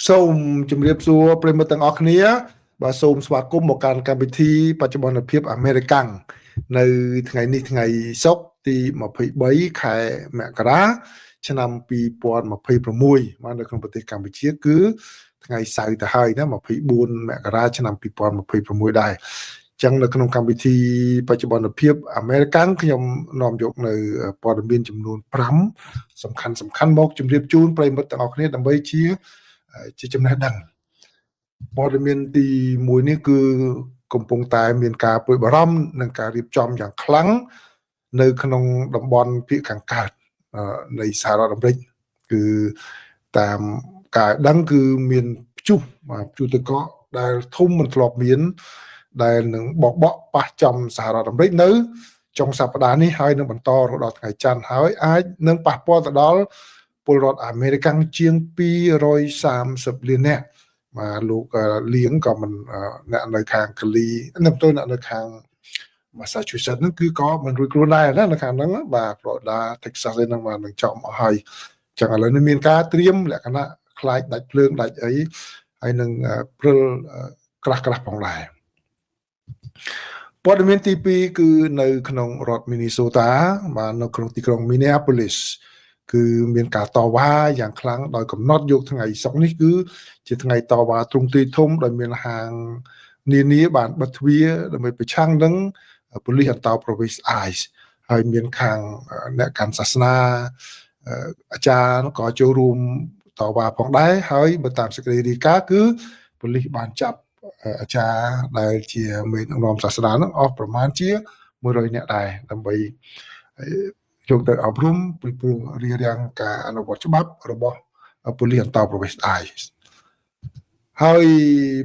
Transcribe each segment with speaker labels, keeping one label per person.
Speaker 1: សូមជម្រាបសួរប្រិយមិត្តទាំងអស់គ្នាបាទសូមស្វាគមន៍មកកាន់កម្មវិធីបច្ចុប្បន្នភាពអាមេរិកាំងនៅថ្ងៃនេះថ្ងៃសុក្រទី23ខែមករាឆ្នាំ2026មកនៅក្នុងប្រទេសកម្ពុជាគឺថ្ងៃសៅរ៍ទៅហើយណា24មករាឆ្នាំ2026ដែរចឹងនៅក្នុងកម្មវិធីបច្ចុប្បន្នភាពអាមេរិកាំងខ្ញុំនាំយកនៅព័ត៌មានចំនួន5សំខាន់មកជម្រាបជូនប្រិយមិត្តទាំងអស់គ្នាដើម្បីជាចំណេះដឹងព័ត៌មានទី1នេះគឺកំពុងតែមានការព្រួយបារម្ភនឹងការរៀបចំយ៉ាងខ្លាំងនៅក្នុងតំបន់ភាគខាងកើតនៃសហរដ្ឋអាមេរិកគឺតាមការដឹងគឺមានព្យុះទឹកកកដែលធំមិនធ្លាប់មានដែលនឹងបកប៉ះចំសហរដ្ឋអាមេរិកនៅចុងសប្តាហ៍នេះហើយនឹងបន្តរហូតដល់ថ្ងៃច័ន្ទហើយអាចនឹងប៉ះពាល់ទៅដល់ពលរដ្ឋអាមេរិកាំងជាង230លាននាក់បាទលោកលៀងក៏មិនអ្នកនៅខាងកាលីអ្នកនៅខាង Massachusetts ហ្នឹងគឺក៏មិនរួចខ្លួនដែរណានៅខាងហ្នឹងបាទ Florida Texas ហ្នឹងមកនឹងចំអស់ហើយចឹងឥឡូវនេះមានការត្រៀមលក្ខណៈខ្លាចដាច់ភ្លើងដាច់អីហើយនឹងព្រិលក្រាស់ផងដែរព័ត៌មានទី2គឺនៅក្នុងរដ្ឋ Minnesota បាទនៅក្នុងទីក្រុង Minneapolis គឺមានការតវ៉ាយ៉ាងខ្លាំងដោយកំណត់យកថ្ងៃសុក្រនេះគឺជាថ្ងៃតវ៉ាទ្រង់ទ្រាយធំដោយមានហាងនានាបានបិទទ្វារដើម្បីប្រឆាំងនឹងប៉ូលីសអន្តោប្រវេសន៍ ICE ហើយមានខាងអ្នកកាន់សាសនាអាចារ្យក៏ចូលរួមតវ៉ាផងដែរហើយបើតាមសេចក្តីរាយការណ៍គឺប៉ូលីសបានចាប់អាចារ្យដែលជាមេដឹកនាំសាសនាហ្នឹងអស់ប្រមាណជា100នាក់ដែរដើម្បីយកទៅអប់រំពីព្រោះរារាំងការអនុវត្តច្បាប់របស់ប៉ូលីសអន្តោប្រវេសន៍ ICE ហើយ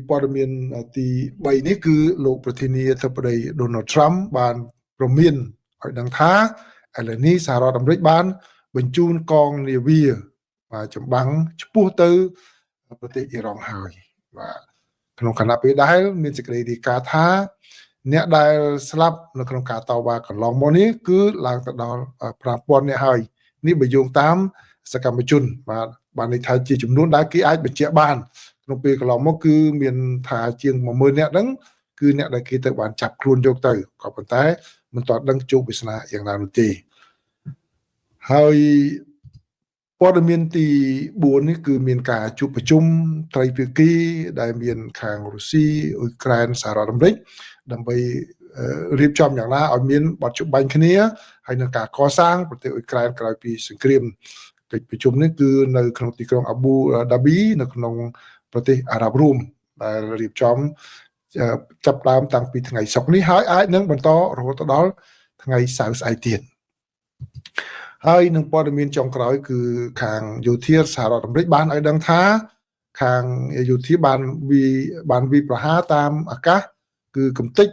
Speaker 1: ព័ត៌មានទី3នេះគឺលោកប្រធានាធិបតី Donald Trump បានព្រមានឲ្យដឹងថាឥឡូវនេះសហរដ្ឋអាមេរិកបានបញ្ជូនកងនាវាបាទចម្បាំងឆ្ពោះទៅប្រទេសអ៊ីរ៉ង់ហើយបាទក្នុងគណៈពេលដែលមានសេចក្តីរាយការណ៍ថាអ្នកដែលស្លាប់នៅក្នុងការតវ៉ាកន្លងមកនេះគឺឡើងទៅដល់5000នាក់ហើយនេះបើយោងតាមសកម្មជនបាទន័យថាជាចំនួនដែលគេអាចបញ្ជាក់បានក្នុងពេលកន្លងមកគឺមានថាជាង10000នាក់ហ្នឹងគឺអ្នកដែលគេទៅបានចាប់ខ្លួនយកទៅក៏ប៉ុន្តែមិនទាន់ដឹងជោគវាសនាយ៉ាងណានោះទេហើយព័ត៌មានទី4នេះគឺមានការជួបប្រជុំត្រីភាគីដែលមានខាងរុស្ស៊ីអ៊ុយក្រែនសហរដ្ឋអាមេរិកដើម្បីរៀបចំយ៉ាងណាឲ្យមានបទច្បាញ់គ្នាហើយនឹងការកសាងប្រទេសអ៊ុយក្រែនក្រោយពីសង្គ្រាមកិច្ចប្រជុំនេះគឺនៅក្នុងទីក្រុងអាប៊ូដាប៊ីនៅក្នុងប្រទេសអារ៉ាប់រួមដែលរៀបចំចាប់ដើមតាំងពីថ្ងៃសុក្រនេះហើយអាចនឹងបន្តរហូតដល់ថ្ងៃសៅរ៍ស្អែកទៀតហើយនឹងព័ត៌មានចុងក្រោយគឺខាងយោធាសហរដ្ឋអាមេរិកបានឲ្យដឹងថាខាងយោធាបានវិប្រហារតាមអាកាសគឺកំទេច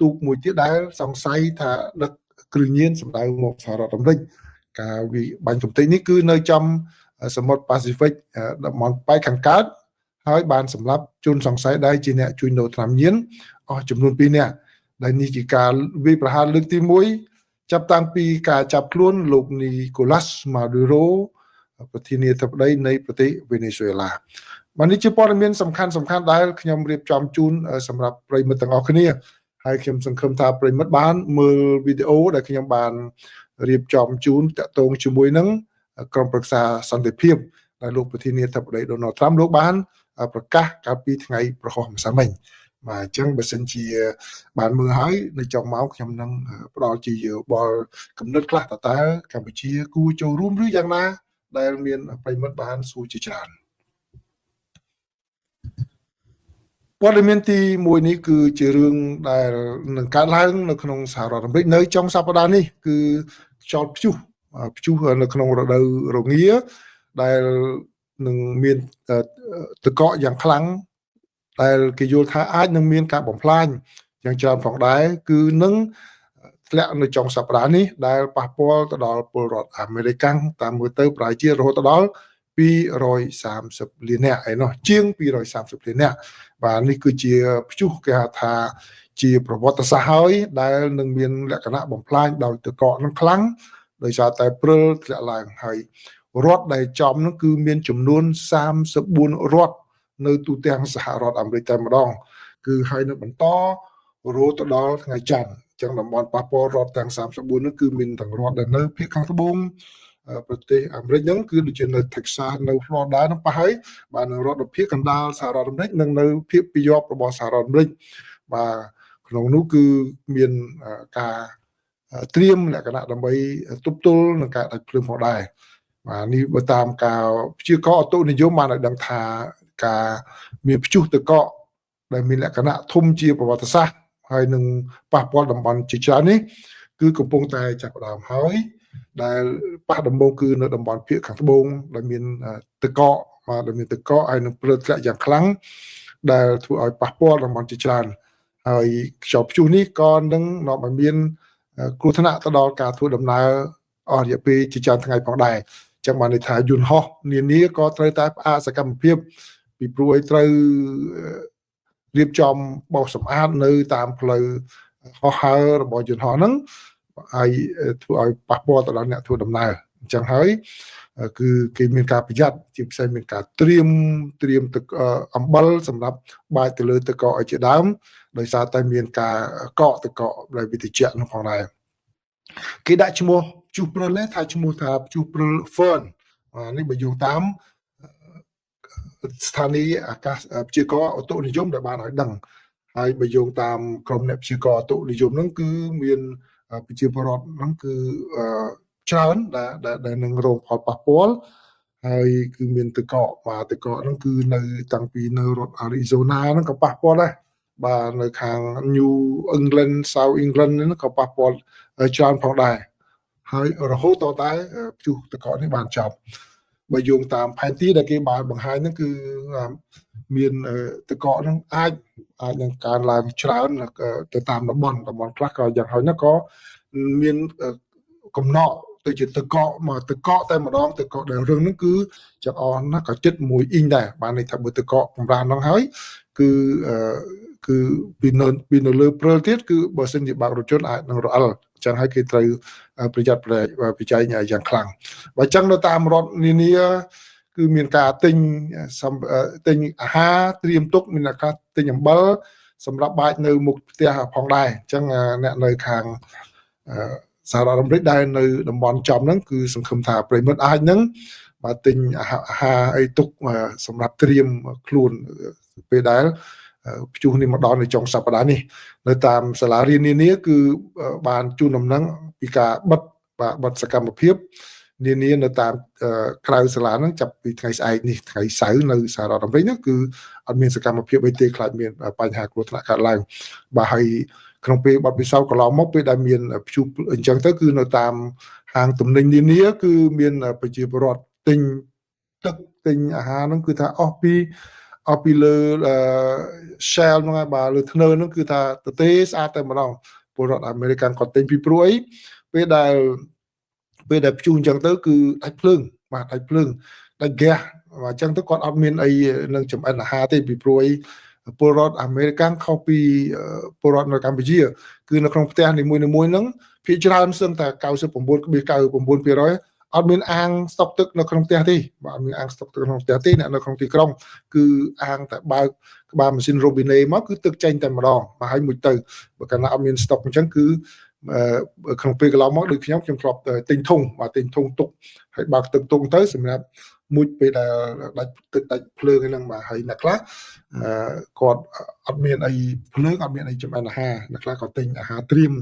Speaker 1: ទូកមួយទៀតដែលសង្ស័យថាដឹកគ្រឿងញៀនសម្ដៅមកសហរដ្ឋអាមេរិកការវិបាញ់កំទេចនេះគឺនៅចំសមុទ្រប៉ាស៊ីហ្វិកតំបន់ប៉ែកខាងកើតហើយបានសម្លាប់ជនសង្ស័យដែលជាអ្នកជួញដូរថ្នាំញៀនអស់ចំនួន2នាក់ដែលនេះជាការវិប្រហារលើកទី1ចាប់តាំងពីការចាប់ខ្លួនលោកនីកូឡាស់ម៉ាឌូរ៉ូប្រធានាធិបតីនៃប្រទេសវេណេស៊ុយអេឡាបាទនេះជាព័ត៌មានសំខាន់ដែលខ្ញុំរៀបចំជូនសម្រាប់ប្រិយមិត្តទាំងអស់គ្នាហើយខ្ញុំសង្ឃឹមថាប្រិយមិត្តបានមើលវីដេអូដែលខ្ញុំបានរៀបចំជូនតាក់ទងជាមួយនឹងក្រុមប្រឹក្សាសន្តិភាពដែលលោកប្រធានាធិបតី Donald Trump លោកបានប្រកាសកាលពីថ្ងៃប្រហោះម្សិលមិញបាទអញ្ចឹងបើសិនជាបានមើលហើយនៅចុងម៉ោងខ្ញុំនឹងផ្ដល់ជាយោបល់គំនិតខ្លះតើកម្ពុជាគួរចូលរួមឬយ៉ាងណាដែលមានប្រិយមិត្តបានសួរជាច្រើនព័ត៌មានទី1នេះគឺជារឿងដែលនឹងកើតឡើងនៅក្នុងសហរដ្ឋអាមេរិកនៅចុងសប្តាហ៍នេះគឺខ្យល់ព្យុះនៅក្នុងរដូវរងាដែលនឹងមានទឹកកកយ៉ាងខ្លាំងដែលគេយល់ថាអាចនឹងមានការបំផ្លាញយ៉ាងច្រើនផងដែរគឺនឹងធ្លាក់នៅចុងសប្តាហ៍នេះដែលប៉ះពាល់ទៅដល់ពលរដ្ឋអាមេរិកតាមមើលទៅប្រហែលជារហូតដល់230លាននាក់ឯណោះជាង230លាននាក់បាទនេះគឺជាព្យុះគេហៅថាជាប្រវត្តិសាស្ត្រហើយដែលនឹងមានលក្ខណៈបំផ្លាញដោយទឹកកកនឹងខ្លាំងដោយសារតែព្រិលធ្លាក់ឡើងហើយ រដ្ឋដែលចំនោះគឺមានចំនួន34រដ្ឋនៅទូទាំងសហរដ្ឋអាមេរិកតែម្ដងគឺហើយនៅបន្តរហូតដល់ថ្ងៃច័ន្ទអញ្ចឹងតំបន់ប៉ះពាល់រដ្ឋទាំង34នោះគឺមានទាំងរដ្ឋដែលនៅភាគខាងត្បូងប្រទេសអាមេរិកហ្នឹងគឺដូចជានៅ Texas នៅ Florida ហ្នឹងប៉ះហើយបាទនៅរដ្ឋភាគកណ្ដាលសហរដ្ឋអាមេរិកនិងនៅភាគពាយ័ព្យរបស់សហរដ្ឋអាមេរិកបាទក្នុងនោះគឺមានការត្រៀមលក្ខណៈដើម្បីទប់ទល់នឹងការដាច់ភ្លើងផងដែរបាទនេះបើតាមការព្យាករណ៍អតុនិយមបានឲ្យដឹងថាការមានព្យុះទឹកកកដែលមានលក្ខណៈធំជាប្រវត្តិសាស្ត្រហើយនឹងប៉ះពាល់តំបន់ជាច្រើននេះគឺកំពុងតែចាប់ផ្ដើមហើយដែលប៉ះដំបូងគឺនៅតំបន់ភាគខាងត្បូងដែលមានទឹកកកបាទដែលមានទឹកកកហើយនឹងព្រឹកធ្លាក់យ៉ាងខ្លាំងដែលធ្វើឲ្យប៉ះពាល់តំបន់ជាច្រើនហើយខ្យល់ព្យុះនេះក៏នឹងនាំឲ្យមានគ្រោះថ្នាក់ទៅដល់ការធ្វើដំណើរអស់រយៈពេលជាច្រើនថ្ងៃផងដែរចឹងបានន័យថាយន្តហោះនានាក៏ត្រូវតែផ្អាកសកម្មភាពពីព្រោះឲ្យត្រូវរៀបចំបោសសម្អាតនៅតាមផ្លូវហោះហើររបស់យន្តហោះហ្នឹងហើយធ្វើឲ្យប៉ះពាល់ទៅដល់អ្នកធ្វើដំណើរអញ្ចឹងហើយគឺគេមានការប្រយ័ត្នជាពិសេសមានការត្រៀមទឹកអំបិលសម្រាប់បាចទៅលើទឹកកកឲ្យជាដើមដោយសារតែមានការកកទឹកកកដែលវិទ្យានោះផងដែរគេដាក់ឈ្មោះព្យុះព្រិលថាឈ្មោះថាព្យុះព្រិល Fern នេះបើយោងតាមស្ថានីយ៍អាកាសព្យាករណ៍ឧតុនិយមដែលបានឲ្យដឹងហើយបើយោងតាមក្រុមអ្នកព្យាករណ៍ឧតុនិយមហ្នឹងគឺមានប្រជាពលរដ្ឋហ្នឹងគឺច្រើនដែលនឹងរងផលប៉ះពាល់ហើយគឺមានទឹកកកបាទទឹកកកហ្នឹងគឺនៅតាំងពីនៅរដ្ឋ Arizona ហ្នឹងក៏ប៉ះពាល់ដែរបាទនៅខាង New England South England ហ្នឹងក៏ប៉ះពាល់ច្រើនផងដែរហើយរហូតដល់តែព្យុះទឹកកកនេះបានចប់បើយោងតាមផែនទីដែលគេបានបង្ហាញហ្នឹងគឺមានទឹកកកហ្នឹងអាចនឹងកើនឡើងច្រើនទៅតាមតំបន់ខ្លះក៏យ៉ាងហោចណាស់ក៏មានកំណត់ទៅជាទឹកកកមកទឹកកកតែម្ដងទឹកកកដែលរឿងហ្នឹងគឺចង្អល់ណាស់ក៏ជិត1អ៊ីងដែរបានន័យថាបើទឹកកកកម្រាស់ហ្នឹងហើយគឺពីនៅលើព្រិលទៀតគឺបើសិនជាបើករថយន្តអាចនឹងរអិលអញ្ចឹងហើយគេត្រូវប្រយ័ត្នប្រយែងយ៉ាងខ្លាំងបើអញ្ចឹងនៅតាមរដ្ឋនានាគឺមានការទិញអាហារត្រៀមទុកមានការទិញអំបិលសម្រាប់បាចនៅមុខផ្ទះផងដែរអញ្ចឹងអ្នកនៅខាងសហរដ្ឋអាមេរិកដែលនៅតំបន់ចំហ្នឹងគឺសង្ឃឹមថាប្រិមិត្តអាចហ្នឹងបាទទិញអាហារអីទុកសម្រាប់ត្រៀមខ្លួនពេលដែលព្យុះនេះមកដល់នៅចុងសប្តាហ៍នេះនៅតាមសាលារៀននានាគឺបានជូនដំណឹងពីការបិទសកម្មភាពនានានៅតាមក្រៅសាលាហ្នឹងចាប់ពីថ្ងៃស្អែកនេះថ្ងៃសៅរ៍នៅសហរដ្ឋអាមេរិកហ្នឹងគឺអត់មានសកម្មភាពអីទេខ្លាចមានបញ្ហាគ្រោះថ្នាក់កើតឡើងបាទហើយក្នុងពេលបទពិសោធន៍កន្លងមកពេលដែលមានព្យុះអញ្ចឹងទៅគឺនៅតាមហាងទំនិញនានាគឺមានប្រជាពលរដ្ឋទិញទឹកទិញអាហារហ្នឹងគឺថាអស់ពីលើ Shell ហ្នឹងហើយបាទលើធ្នើរហ្នឹងគឺថាទទេស្អាតតែម្ដងពលរដ្ឋអាមេរិកគាត់ទិញពីព្រោះអីពេលដែលព្យុះអញ្ចឹងទៅគឺដាច់ភ្លើងបាទដាច់ភ្លើងដាច់ហ្គាសអញ្ចឹងទៅគាត់អត់មានអីនឹងចម្អិនអាហារទេពីព្រោះអីពលរដ្ឋអាមេរិកខុសពីពលរដ្ឋនៅកម្ពុជាគឺនៅក្នុងផ្ទះនីមួយៗហ្នឹងភាគច្រើនសឹងតែ 99.99% អត់មានអាងស្តុកទឹកនៅក្នុងផ្ទះទេបាទអត់មានអាងស្តុកទឹកក្នុងផ្ទះទេអ្នកនៅក្នុងទីក្រុងគឺអាងតែបើកក្បាលម៉ាស៊ីន Robinet មកគឺទឹកចេញតែម្ដងមកឲ្យមួយទៅបើកាលណាអត់មានស្តុកអញ្ចឹងគឺក្នុងពេលកន្លងមកដូចខ្ញុំធ្លាប់ទិញធុងទុកហើយបើកទឹកទុកទៅសម្រាប់មួយពេលដែលដាច់ទឹកដាច់ភ្លើងហ្នឹងបាទហើយអ្នកខ្លះគាត់អត់មានអីភ្លើងអត់មានអីចម្អិនអាហារអ្នកខ្លះក៏ទិញអាហារត្រៀម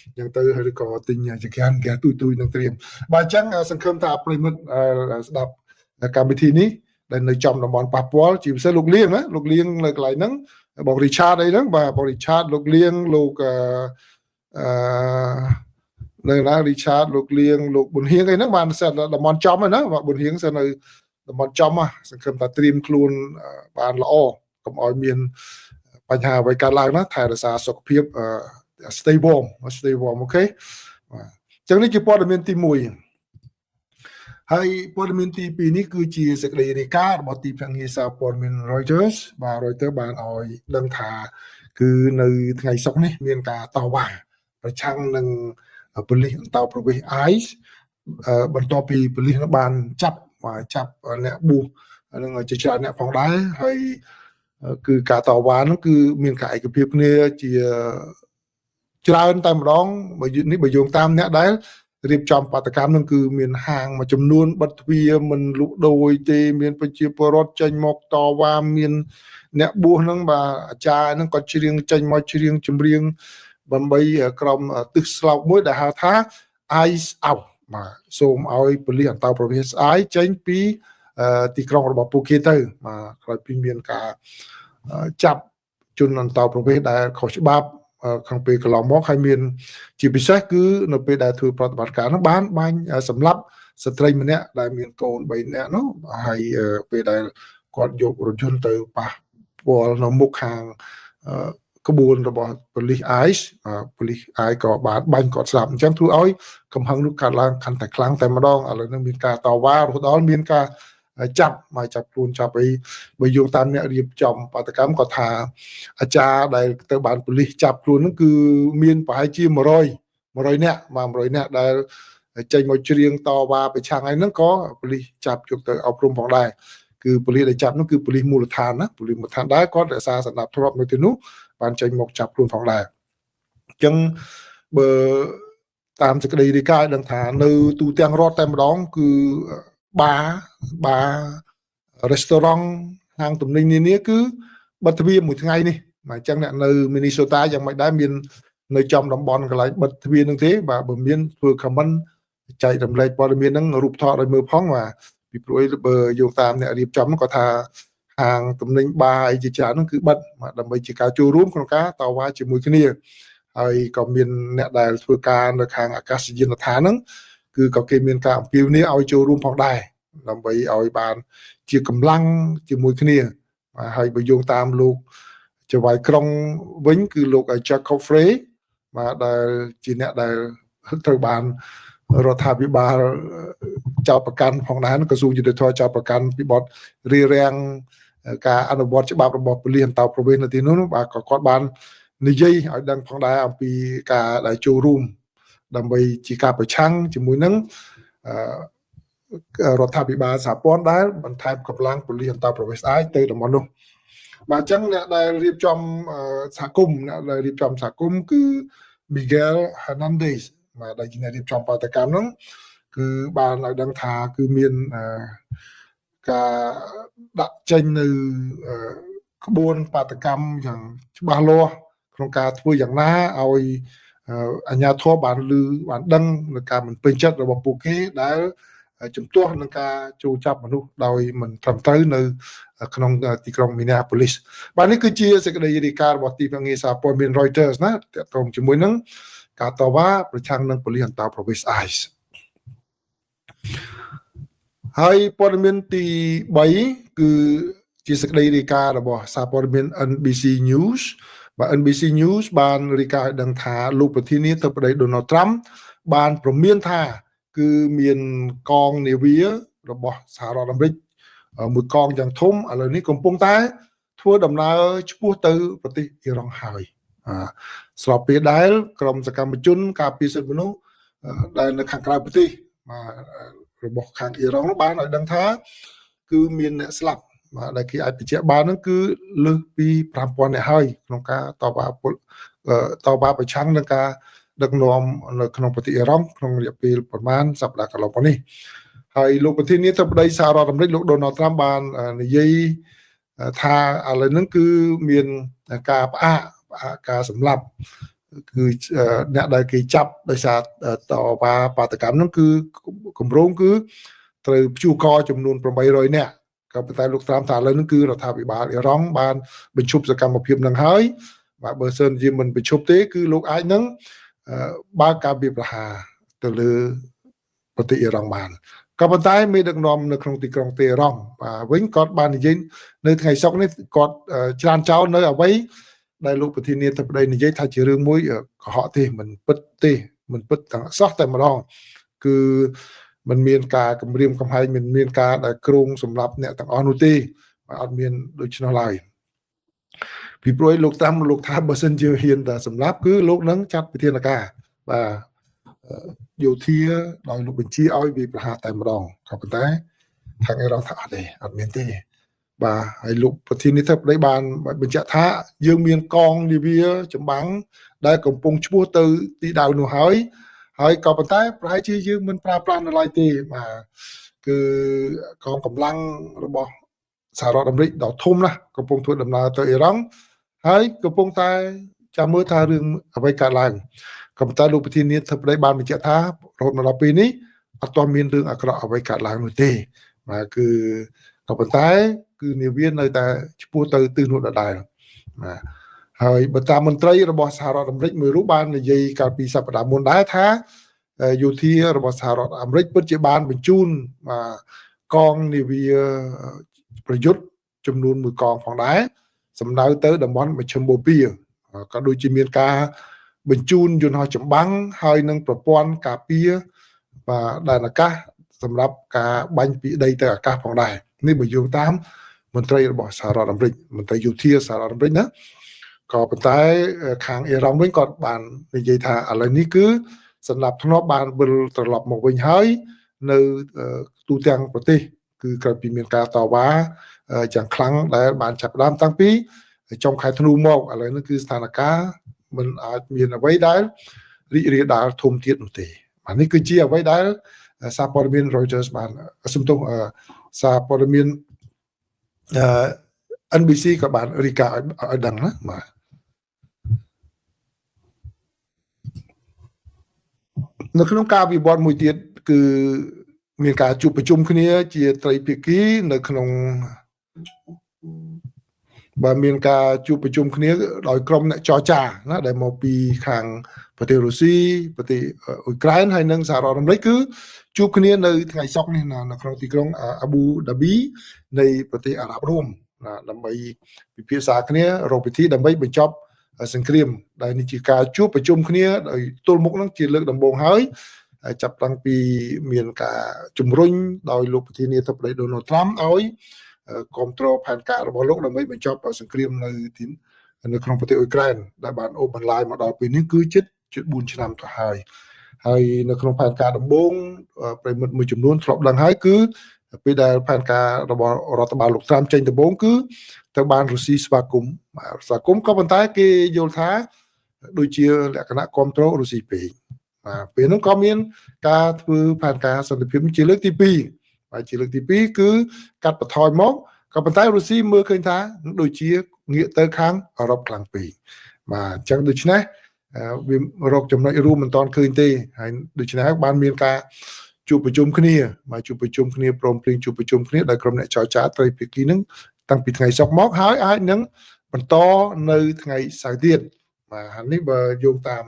Speaker 1: អញ្ចឹងទៅហើយក៏ទិញចង្ក្រានហ្គាសទូចនឹងត្រៀមបាទអញ្ចឹងសង្ឃឹមថាប្រិមិត្តស្ដាប់កម្មវិធីនេះដែលនៅចំតំបន់ប៉ះពាល់ជាពិសេសលោកលៀងនៅកន្លែងហ្នឹងបង Richard អីហ្នឹងបាទបង Richard លោកលៀងលោកនៅណា Richard លោកលៀងលោកប៊ុនហៀងអីហ្នឹងបានសិតតំបន់ចំហ្នឹងណាបាទប៊ុនហៀងសិននៅតំបន់ចំសង្ឃឹមថាត្រៀមខ្លួនបានល្អកុំឲ្យមានបញ្ហាអ្វីកើតឡើងណាថែរក្សាសុខភាពstay warm អូខេបាទអញ្ចឹងនេះជាព័ត៌មានទី1ហើយព័ត៌មានទី2នេះគឺជាសេចក្តីរាយការណ៍របស់ទីភ្នាក់ងារសារព័ត៌មាន Reuters បាទ Reuters បានឲ្យដឹងថាគឺនៅថ្ងៃសុក្រនេះមានការតវ៉ាប្រឆាំងនឹងប៉ូលីសអន្តោប្រវេសន៍ ICE បន្ទាប់ពីប៉ូលីសបានចាប់ mà chập nè bu nó chỉ cho nè phòng đá hay cứ cả tàu ván nó cứ miền cải cái việc này chỉច្រើនតែម្ដងបើនេះបើយោងតាមអ្នកដែលរៀបចំបាតកម្មនឹងគឺមានហាងមួយចំនួនបិទទ្វារមិនលក់ដូរទេមានប្រជាពលរដ្ឋចេញមកតវ៉ាមានអ្នកបួសហ្នឹងបាទអាចារ្យហ្នឹងគាត់ច្រៀងចេញមកច្រៀងចម្រៀងដើម្បីក្រុមទិសស្លោកមួយដែលហៅថា Ice Out បាទសូមឲ្យប៉ូលីសអន្តោប្រវេសន៍ស្អាយចេញពីទីក្រុងរបស់ពួកគេទៅបាទក្រោយពីមានការចាប់ជនអន្តោប្រវេសន៍ដែលខុសច្បាប់ខាងពេលកន្លងមកហើយមានជាពិសេសគឺនៅពេលដែលធ្វើប្រតិបត្តិការនោះបានបាញ់សម្លាប់ស្ត្រីម្នាក់ដែលមានកូន3នាក់នោះហើយពេលដែលគាត់យករថយន្តទៅប៉ះពាល់នៅមុខខាងក្បួនរបស់ប៉ូលីស ICE ប៉ូលីស ICE ក៏បានបាញ់គាត់ស្លាប់អញ្ចឹងធ្វើឲ្យកំហឹងនោះកើតឡើងកាន់តែខ្លាំងតែម្ដងឥឡូវនេះមានការតវ៉ារហូតដល់មានការចាប់មកចាប់ខ្លួនចាប់អីបើយោងតាមអ្នករៀបចំបាតកម្មគាត់ថាអាចារ្យដែលទៅបានប៉ូលីសចាប់ខ្លួននោះគឺមានប្រហែលជា100នាក់បាទ100នាក់ដែលចេញមកច្រៀងតវ៉ាប្រឆាំងហ្នឹងក៏ប៉ូលីសចាប់យកទៅអប់រំផងដែរគឺប៉ូលីសដែលចាប់នោះគឺប៉ូលីសមូលដ្ឋានណាប៉ូលីសមូលដ្ឋានដែរគាត់រក្សាសណ្ដាប់ធ្នាប់នៅទីនោះបានចេញមកចាប់ខ្លួនផងដែរអញ្ចឹងបើតាមសេចក្តីរាយការណ៍ដឹងថានៅទូទាំងរដ្ឋតែម្ដងគឺបារ restaurant ហាងទំនិញនានាគឺបិទទ្វារមួយថ្ងៃនេះបាទអញ្ចឹងអ្នកនៅ Minnesota យ៉ាងម៉េចដែរមាននៅចំតំបន់កន្លែងបិទទ្វារនឹងទេបាទបើមានធ្វើ comment ចែករំលែកព័ត៌មានហ្នឹងរូបថតឲ្យមើលផងបាទពីព្រោះបើយកតាមអ្នករៀបចំគាត់ថាហាងទំនិញបារអីជាច្រើនហ្នឹងគឺបិទដើម្បីជាការចូលរួមក្នុងការតវ៉ាជាមួយគ្នាហើយក៏មានអ្នកដែលធ្វើការនៅខាងអាកាសយានដ្ឋានហ្នឹងគឺក៏គេមានការអំពាវនាវឲ្យចូលរួមផងដែរដើម្បីឲ្យបានជាកម្លាំងជាមួយគ្នាហើយបើយោងតាមលោកចៅហ្វាយក្រុងវិញគឺលោក Jacob Frey បាទដែលជាអ្នកដែលត្រូវបានរដ្ឋាភិបាលចោទប្រកាន់ផងដែរក្រសួងយុតិធម៌ចោទប្រកាន់ពីបទរារាំងការអនុវត្តច្បាប់របស់ប៉ូលីសអន្តោប្រវេសន៍នៅទីនោះបាទក៏គាត់បាននិយាយឲ្យដឹងផងដែរអំពីការដែលចូលរួមដើម្បីជាការប្រឆាំងជាមួយនឹងរដ្ឋាភិបាលសហព័ន្ធដែលបន្ថែមកម្លាំងប៉ូលីសអន្តោប្រវេសន៍ស្អាយទៅតំបន់នោះបាទអញ្ចឹងអ្នកដែលរៀបចំសហគមន៍អ្នកដែលរៀបចំសហគមន៍គឺ Miguel Hernandez បាទដែលជាអ្នករៀបចំបាតកម្មនោះគឺបានឲ្យដឹងថាគឺមានការដាក់ចេញនៅក្បួនបាតកម្មយ៉ាងច្បាស់លាស់ក្នុងការធ្វើយ៉ាងណាឲ្យអាជ្ញាធរបានដឹងនៅការមិនពេញចិត្តរបស់ពួកគេដែលជំទាស់នឹងការចូលចាប់មនុស្សដោយមិនត្រឹមត្រូវនៅក្នុងទីក្រុង Minneapolis បាទនេះគឺជាសេចក្តីរាយការណ៍របស់ទីភ្នាក់ងារសារព័ត៌មាន Reuters ណាទាក់ទងជាមួយនឹងការតវ៉ាប្រឆាំងនឹងប៉ូលីសអន្តោប្រវេសន៍ ICE ហើយព័ត៌មានទី3គឺជាសេចក្តីរាយការណ៍របស់សារព័ត៌មាន NBC News បាទ NBC News បានរាយការណ៍ឲ្យដឹងថាលោកប្រធានាធិបតី Donald Trump បានព្រមានថាគឺមានកងនាវារបស់សហរដ្ឋអាមេរិកមួយកងយ៉ាងធំឥឡូវនេះកំពុងតែធ្វើដំណើរឆ្ពោះទៅប្រទេសអ៊ីរ៉ង់ហើយស្របពេលដែលក្រុមសកម្មជនការពារសិទ្ធិមនុស្សដែលនៅខាងក្រៅប្រទេសរបស់ខាងអ៊ីរ៉ង់នោះបានឲ្យដឹងថាគឺមានអ្នកស្លាប់ដែលគេអាចបញ្ជាក់បានហ្នឹងគឺលើសពី 5,000 អ្នកហើយក្នុងការតវ៉ាប្រឆាំងនឹងការដឹកនាំនៅក្នុងប្រទេសអ៊ីរ៉ង់ក្នុងរយៈពេលប្រមាណសប្តាហ៍កន្លងមកនេះហើយលោកប្រធានាធិបតីសហរដ្ឋអាមេរិកលោក Donald Trump បាននិយាយថាឥឡូវហ្នឹងគឺមានការផ្អាកការសម្លាប់គឺអ្នកដែលគេចាប់ដោយសារតវ៉ាបាតកម្មហ្នឹងគឺគម្រោងគឺត្រូវព្យួរកចំនួន800នាក់ក៏ប៉ុន្តែលោកត្រាំថាឥឡូវហ្នឹងគឺរដ្ឋាភិបាលអ៊ីរ៉ង់បានបញ្ឈប់សកម្មភាពនឹងហើយបាទបើសិនជាមិនបញ្ឈប់ទេគឺលោកអាចនឹងបើកការវាយប្រហារទៅលើប្រទេសអ៊ីរ៉ង់បានក៏ប៉ុន្តែមេដឹកនាំនៅក្នុងទីក្រុងតេហរ៉ង់បាទវិញគាត់បាននិយាយនៅថ្ងៃសុក្រនេះគាត់ច្រានចោលនៅអ្វីដែលលោកប្រធានាធិបតីនិយាយថាជារឿងមួយកុហកទេមិនពិតទាំងសោះតែម្ដងគឺมันមានការគម្រាមកំហែងមិនមានការដែលគ្រោងសម្រាប់អ្នកទាំងអស់នោះទេអត់មានដូច្នោះឡើយពីព្រោះលោកតាមលោកថាបើសិនជាហ៊ានតែសម្រាប់គឺលោកនឹងចាត់វិធានការបាទយោធាដោយលោកបញ្ជាឲ្យវាប្រហារតែម្ដងក៏ប៉ុន្តែ ខាងអេរ៉ង់ថាអត់ទេអត់មានទេបាទហើយលោកប្រធាននេះទៅប្តីបានបញ្ជាក់ថាយើងមានកងនាវាចម្បាំងដែលកំពុងឈ្មោះទៅទីដៅនោះហើយក៏ប៉ុន្តែប្រហែលជាយើងមិនប្រើប្រាស់នៅឡើយទេបាទគឺកងកម្លាំងរបស់សហរដ្ឋអាមេរិកដ៏ធំណាស់កំពុងធ្វើដំណើរទៅអ៊ីរ៉ង់ហើយកំពុងតែចាំមើលថារឿងអ្វីកើតឡើងក៏ប៉ុន្តែលោកប្រធាននាយកប្តីបានបញ្ជាក់ថារហូតមកដល់ពេលនេះអត់ទាន់មានរឿងអាក្រក់អ្វីកើតឡើងនោះទេបាទគឺក៏ប៉ុន្តែគឺនាវានៅតែឈ្មោះទៅទិសនោះដដែលបាទហើយបើតាមមន្ត្រីរបស់សហរដ្ឋអាមេរិកមួយរូបបាននិយាយកាលពីសប្តាហ៍មុនដែរថាយោធារបស់សហរដ្ឋអាមេរិកពិតជាបានបញ្ជូនបាទកងនាវាប្រយុទ្ធចំនួន1កងផងដែរសម្ដៅទៅតំបន់មជ្ឈិមបូព៌ាក៏ដូចជាមានការបញ្ជូនយន្តហោះចម្បាំងហើយនឹងប្រព័ន្ធការពារបាទដែនអាកាសសម្រាប់ការបាញ់ពីដីទៅអាកាសផងដែរនេះបើយោងតាមមន្ត្រីរបស់សហរដ្ឋអាមេរិកមន្ត្រីយោធាសហរដ្ឋអាមេរិកណាក៏ប៉ុន្តែខាងអ៊ីរ៉ង់វិញក៏បាននិយាយថាឥឡូវនេះគឺសម្រាប់ធ្នាប់បានវិលត្រឡប់មកវិញហើយនៅទូទាំងប្រទេសគឺក្រោយពីមានការតវ៉ាយ៉ាងខ្លាំងដែលបានចាប់ផ្ដើមតាំងពីចុងខែធ្នូមកឥឡូវនេះគឺស្ថានភាពមិនអាចមានអ្វីដែលរីករាលដាលធំទៀតនោះទេបាទនេះគឺជាអ្វីដែលសារព័ត៌មាន Reuters បានសំទោសសារព័ត៌មានNBC ក៏បានរាយការណ៍ឲ្យដឹងណាបាទនៅក្នុងការវិវត្តមួយទៀតគឺមានការជួបប្រជុំគ្នាជាត្រីភាគីនៅក្នុងបាទមានការជួបប្រជុំគ្នាដោយក្រុមអ្នកចរចាណាដែលមកពីខាងប្រទេសរុស្ស៊ីប្រទេសអ៊ុយក្រែនហើយនិងសហរដ្ឋអាមេរិកគឺជួបគ្នានៅថ្ងៃសុក្រនេះនៅក្នុងទីក្រុងអាប៊ូដាប៊ីនៃប្រទេសអារ៉ាប់រួមណាដើម្បីពិភាក្សាគ្នារកវិធីដើម្បីបញ្ចប់សង្គ្រាមដែលនេះជាការជួបប្រជុំគ្នាដោយទល់មុខនឹងជាលើកដំបូងហើយចាប់តាំងពីមានការជំរុញដោយលោកប្រធានាធិបតី Donald Trump ឲ្យគ្រប់គ្រងផែនការរបស់លោកដើម្បីបញ្ចប់សង្គ្រាមនៅក្នុងប្រទេសអ៊ុយក្រែនដែលបានអូសបន្លាយមកដល់ពេលនេះគឺជិត4ឆ្នាំទៅហើយនៅក្នុងផែនការដំបូងប្រិមិត្តមួយចំនួនធ្លាប់ដឹងហើយគឺពេលដែលផែនការរបស់រដ្ឋបាលលោកត្រាំចេញដំបូងគឺទៅបានរុស្ស៊ីស្វាគមន៍ក៏ប៉ុន្តែគេយល់ថាដូចជាលក្ខណៈគ្រប់គ្រងរុស្ស៊ីពេកបាទពេលនោះក៏មានការធ្វើផែនការសន្តិភាពជាលើកទី2ហើយជាលើកទី2គឺកាត់បន្ថយមកក៏ប៉ុន្តែរុស្ស៊ីមើលឃើញថាដូចជាងាកទៅខាងអឺរ៉ុបខ្លាំងពេកបាទអញ្ចឹងដូច្នេះវារកចំណុចរួមមិនតាន់ឃើញទេហើយដូច្នេះបានមានការជួបប្រជុំគ្នាព្រមព្រៀងជួបប្រជុំគ្នាដោយក្រុមអ្នកចរចាត្រីភាគីនឹងតាំងពីថ្ងៃសុក្រមកហើយអាចនឹងបន្តនៅថ្ងៃសៅរ៍ទៀតបាទនេះបើយោងតាម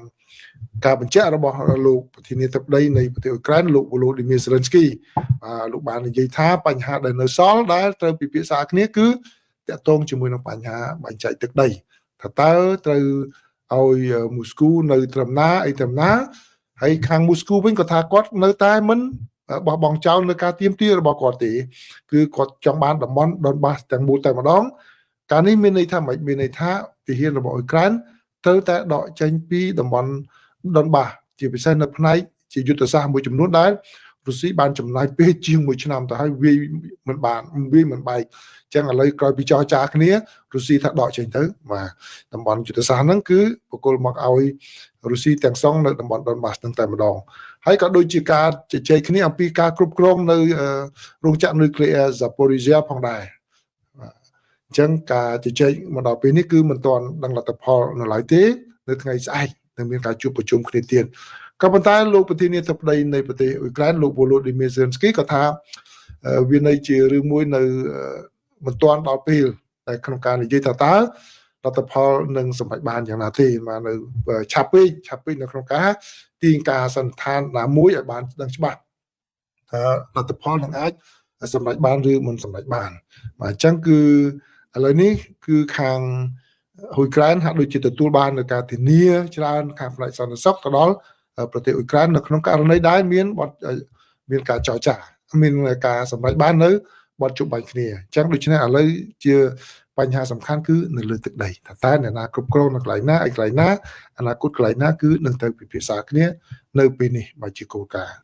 Speaker 1: ការបញ្ជាក់របស់លោកប្រធានាធិបតីនៃប្រទេសអ៊ុយក្រែនលោក Volodymyr Zelensky លោកបាននិយាយថាបញ្ហាដែលនៅសល់ដែលត្រូវពិភាក្សាគ្នាគឺតាក់ទងជាមួយនឹងបញ្ហាបែងចែកទឹកដីថាតើត្រូវឲ្យមូស្គូនៅត្រឹមណាហើយខាងមូស្គូវិញក៏ថាគាត់នៅតែមិនបោះបង់ចោលនៅការទាមទាររបស់គាត់ទេគឺគាត់ចង់បានតំបន់ដុនបាសទាំងមូលតែម្ដងការនេះមានន័យថាមិនមានន័យថាទាហានរបស់អ៊ុយក្រែនត្រូវតែដកចេញពីតំបន់ដុនបាសជាពិសេសនៅផ្នែកជាយុទ្ធសាស្ត្រមួយចំនួនដែលរុស្ស៊ីបានចំណាយពេលជាង1ឆ្នាំទៅហើយវាមិនបែកអញ្ចឹងឥឡូវក្រោយពីចរចាគ្នារុស្ស៊ីថាដកចេញទៅបាទតំបន់យុទ្ធសាស្ត្រហ្នឹងគឺបកគលមកឲ្យរុស្ស៊ីទាំងសងនៅតំបន់ដុនបាសហ្នឹងតែម្ដងហើយក៏ដូចជាការជជែកគ្នាអំពីការគ្រប់គ្រងនៅរោងចក្រនុយក្លេអ៊ែរ Zaporizhzhia ផងដែរអញ្ចឹងការជជែកមកដល់ពេលនេះគឺមិនទាន់ដឹងលទ្ធផលនៅឡើយទេនៅថ្ងៃស្អែកនឹងមានការជួបប្រជុំគ្នាទៀតក៏ប៉ុន្តែលោកប្រធានាធិបតីនៃប្រទេសអ៊ុយក្រែនលោក Volodymyr Zelensky ក៏ថាវានៅជារឿងមួយនៅមិនទាន់ដល់ពេលតែក្នុងការនិយាយថាតើលទ្ធផលនឹងសម្រេចបានយ៉ាងណាទេមកនៅឆាប់ពេកនៅក្នុងការទាញការសន្និដ្ឋានណាមួយឲ្យបានដឹងច្បាស់ថាលទ្ធផលនឹងអាចសម្រេចបានឬមិនសម្រេចបានបាទអញ្ចឹងគឺឥឡូវនេះគឺខាងអ៊ុយក្រែនហាក់ដូចជាទទួលបាននូវការធានាច្រើនខាងផ្នែកសន្តិសុខទៅដល់ប្រទេសអ៊ុយក្រែននៅក្នុងករណីដែលមានការចរចាមានការសម្រេចបាននៅបទជប់បាញ់គ្នាអញ្ចឹងដូច្នេះឥឡូវជាបញ្ហាសំខាន់គឺនៅលើទឹកដីថាតើអ្នកណាគ្រប់គ្រងនៅកន្លែងណាឯកន្លែងណាអនាគតកន្លែងណាគឺនឹងត្រូវពិភាក្សាគ្នានៅពេលនេះបើជាគោលការណ៍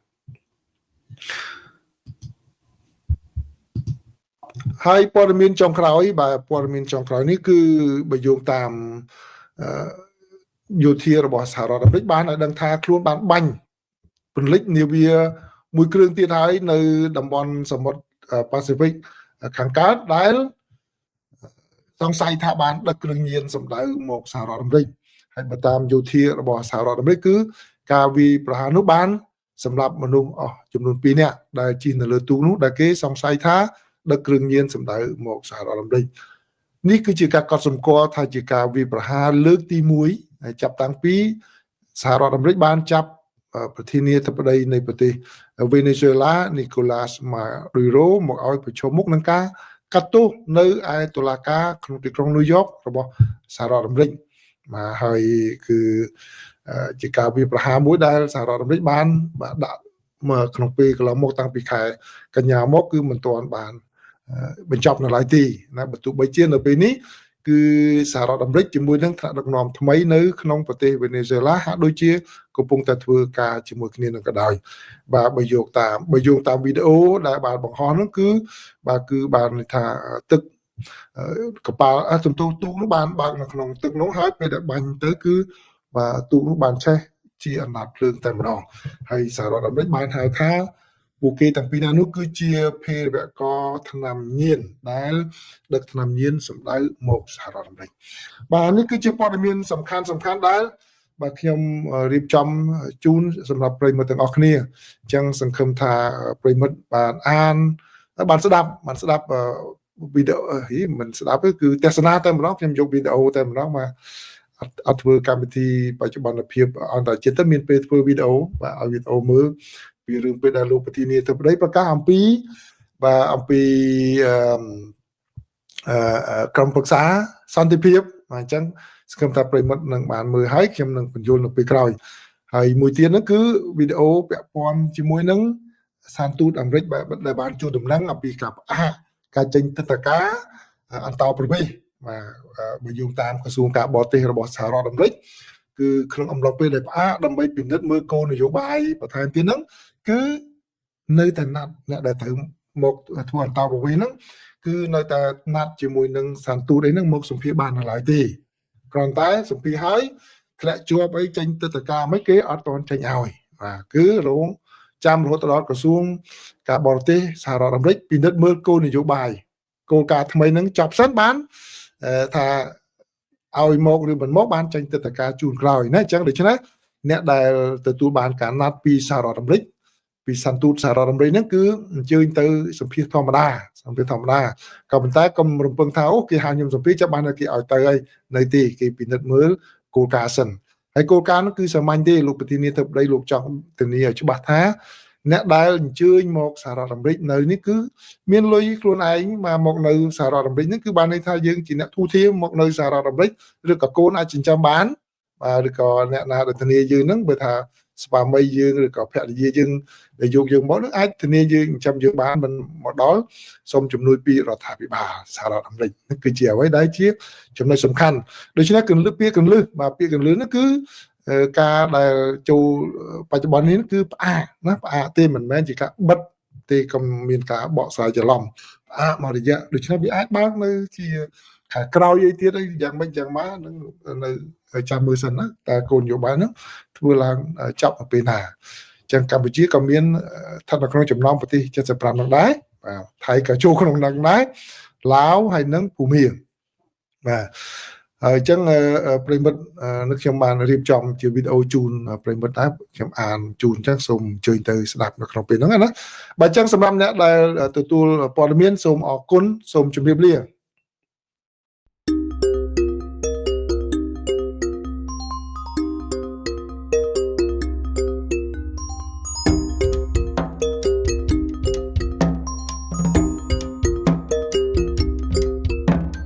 Speaker 1: ហើយព័ត៌មានចុងក្រោយបាទព័ត៌មានចុងក្រោយនេះគឺបើយោងតាមយោធារបស់សហរដ្ឋអាមេរិកបានឲ្យដឹងថាខ្លួនបានបាញ់ពន្លិចនាវាមួយគ្រឿងទៀតហើយនៅតំបន់សមុទ្រប៉ាស៊ីហ្វិកខាងកើតដែលសង្ស័យថាបានដឹកគ្រឿងញៀនសម្ដៅមកសហរដ្ឋអាមេរិកហើយបើតាមយោធារបស់សហរដ្ឋអាមេរិកគឺការវាយប្រហារនោះបានសម្រាប់មនុស្សអស់ចំនួន2នាក់ដែលជិះនៅលើទូកនោះដែលគេសង្ស័យថាដឹកគ្រឿងញៀនសម្ដៅមកសហរដ្ឋអាមេរិកនេះគឺជាការកត់សម្គាល់ថាជាការវាយប្រហារលើកទី1ហើយចាប់តាំងពីសហរដ្ឋអាមេរិកបានចាប់ប្រធានាធិបតីនៃប្រទេសវេណេស៊ុយអេឡានីកូឡាសម៉ាឌូរ៉ូមកឲ្យប្រឈមមុខនឹងការកាត់ទោសនៅឯតុលាការក្នុងទីក្រុងញូវយ៉ករបស់សហរដ្ឋអាមេរិកមកហើយគឺជាការវាយប្រហារមួយដែលសហរដ្ឋអាមេរិកបានដាក់មកក្នុងពេលកន្លងមកតាំងពីខែកញ្ញាមកគឺមិនទាន់បានបញ្ចប់នៅឡើយទេណាបើទោះបីជានៅពេលនេះគឺសហរដ្ឋអាមេរិកជាមួយនឹងថ្នាក់ដឹកនាំថ្មីនៅក្នុងប្រទេសវេណេស៊ុយអេឡាហាក់ដូចជាកំពុងតែធ្វើការជាមួយគ្នានឹងក៏ដោយបាទបើយោងតាមវីដេអូដែលបានបង្ហោះនោះគឺបានថាទឹកកប៉ាល់សំទោសទូកនោះបានបើកនៅក្នុងទឹកនោះហើយពេលដែលបាញ់ទៅគឺបាទទូកនោះបានឆេះជាអណ្ដាតភ្លើងតែម្ដងហើយសហរដ្ឋអាមេរិកបានហៅថាពួកគេទាំងពីរនោះគឺជាភេរវករថ្នាំញៀនដែលដឹកថ្នាំញៀនសម្ដៅមកសហរដ្ឋអាមេរិកបាទនេះគឺជាព័ត៌មានសំខាន់ដែលបាទខ្ញុំរៀបចំជូនសម្រាប់ប្រិយមិត្តទាំងអស់គ្នាអញ្ចឹងសង្ឃឹមថាប្រិយមិត្តបានអានបានស្ដាប់វីដេអូមិនស្ដាប់គឺទស្សនាតែម្ដងខ្ញុំយកវីដេអូតែម្ដងមកអត់ធ្វើកម្មវិធីបច្ចុប្បន្នភាពអន្តរជាតិទៅមានពេលធ្វើវីដេអូបាទឲ្យវីដេអូមើលពីរឿងពេលដែលលោកប្រធានាធិបតីប្រកាសអំពីក្រុមប្រឹក្សាសន្តិភាពអញ្ចឹងសង្ឃឹមថាប្រិយមិត្តនឹងបានមើលហើយខ្ញុំនឹងបញ្យល់នៅពេលក្រោយហើយមួយទៀតនោះគឺវីដេអូពាក់ព័ន្ធជាមួយនឹងស្ថានទូតអាមេរិកដែលបានជួលដំណឹងអំពីការចេញទិដ្ឋាការអន្តោប្រវេសន៍បាទបើយោងតាមក្រសួងការបរទេសរបស់សហរដ្ឋអាមេរិកគឺក្នុងអំឡុងពេលដែលផ្អាកដើម្បីពិនិត្យមើលគោលនយោបាយបន្ថែមទៀតហ្នឹងគឺនៅតែណាត់អ្នកដែលត្រូវមកធ្វើអន្តោប្រវេសន៍ហ្នឹងគឺនៅតែណាត់ជាមួយនឹងស្ថានទូតអីហ្នឹងមកសម្ភាសបាននៅឡើយទេគ្រាន់តែសម្ភាសហើយធ្លាក់ជាប់អីចេញទិដ្ឋាការមិនគេអត់ទាន់ចេញឲ្យបាទគឺរងចាំរហូតដល់ក្រសួងការបរទេសសហរដ្ឋអាមេរិកពិនិត្យមើលគោលនយោបាយគោលការណ៍ថ្មីហ្នឹងចប់សិនបានថាឲ្យមកឬមិនមកបានចេញទិដ្ឋាការជូនក្រោយណាអញ្ចឹងដូច្នេះអ្នកដែលទទួលបានការណាត់ពីសហរដ្ឋអាមេរិកពីសន្ទូតសហរដ្ឋអាមេរិកហ្នឹងគឺអញ្ជើញទៅសម្ភាសធម្មតាក៏ប៉ុន្តែកុំរំពឹងថាអូគេហៅខ្ញុំសម្ភាសចាប់បានគេឲ្យទៅហើយនៅទេគេពិនិត្យមើលគោលការណ៍សិនហើយគោលការណ៍នោះគឺសាមញ្ញទេលោកប្រធានាធិបតីលោកចង់ធានាឲ្យច្បាស់ថាអ្នកដែលអញ្ជើញមកសហរដ្ឋអាមេរិកនៅនេះគឺមានលុយខ្លួនឯងមកនៅសហរដ្ឋអាមេរិកនេះគឺបានន័យថាយើងជាអ្នកទូធាមកនៅសហរដ្ឋអាមេរិកឬក៏កូនអាចចិញ្ចឹមបានបាទឬក៏អ្នកណាដែលធានាយើងហ្នឹងបើថាស្វាមីយើងឬក៏ភរិយាយើងដែលយកយើងមកនឹងអាចធានាយើងចិញ្ចឹមយើងបានមិនមកដល់សូមជំនួយពីរដ្ឋាភិបាលសហរដ្ឋអាមេរិកនេះគឺជាអ្វីដែលជាចំណុចសំខាន់ដូច្នេះពាក្យកន្លឹះនេះគឺការដែលចូលបច្ចុប្បន្ននេះគឺផ្អាកទេមិនមែនជាការបិទទេកុំមានការបកស្រាយច្រឡំផ្អាកមករយៈដូច្នេះវាអាចបើកនៅជាខែក្រោយអីទៀតអីយ៉ាងម៉េចយ៉ាងម៉ានឹងនៅចាំមើលសិនណាតើគោលនយោបាយហ្នឹងធ្វើឡើងចប់ទៅពេលណាអញ្ចឹងកម្ពុជាក៏មានស្ថិតនៅក្នុងចំណោមប្រទេស75នឹងដែរបាទថៃក៏ចូលក្នុងនឹងដែរឡាវហើយនិងភូមាបាទហើយអញ្ចឹងប្រិមិត្តនឹកខ្ញុំបានរៀបចំជាវីដេអូជូនប្រិមិត្តដែរខ្ញុំអានជូនអញ្ចឹងសូមអញ្ជើញទៅស្ដាប់នៅក្នុងពេលហ្នឹងណាបាទអញ្ចឹងសម្រាប់អ្នកដែលទទួលព័ត៌មានសូមអរគុណសូមជម្រាបលា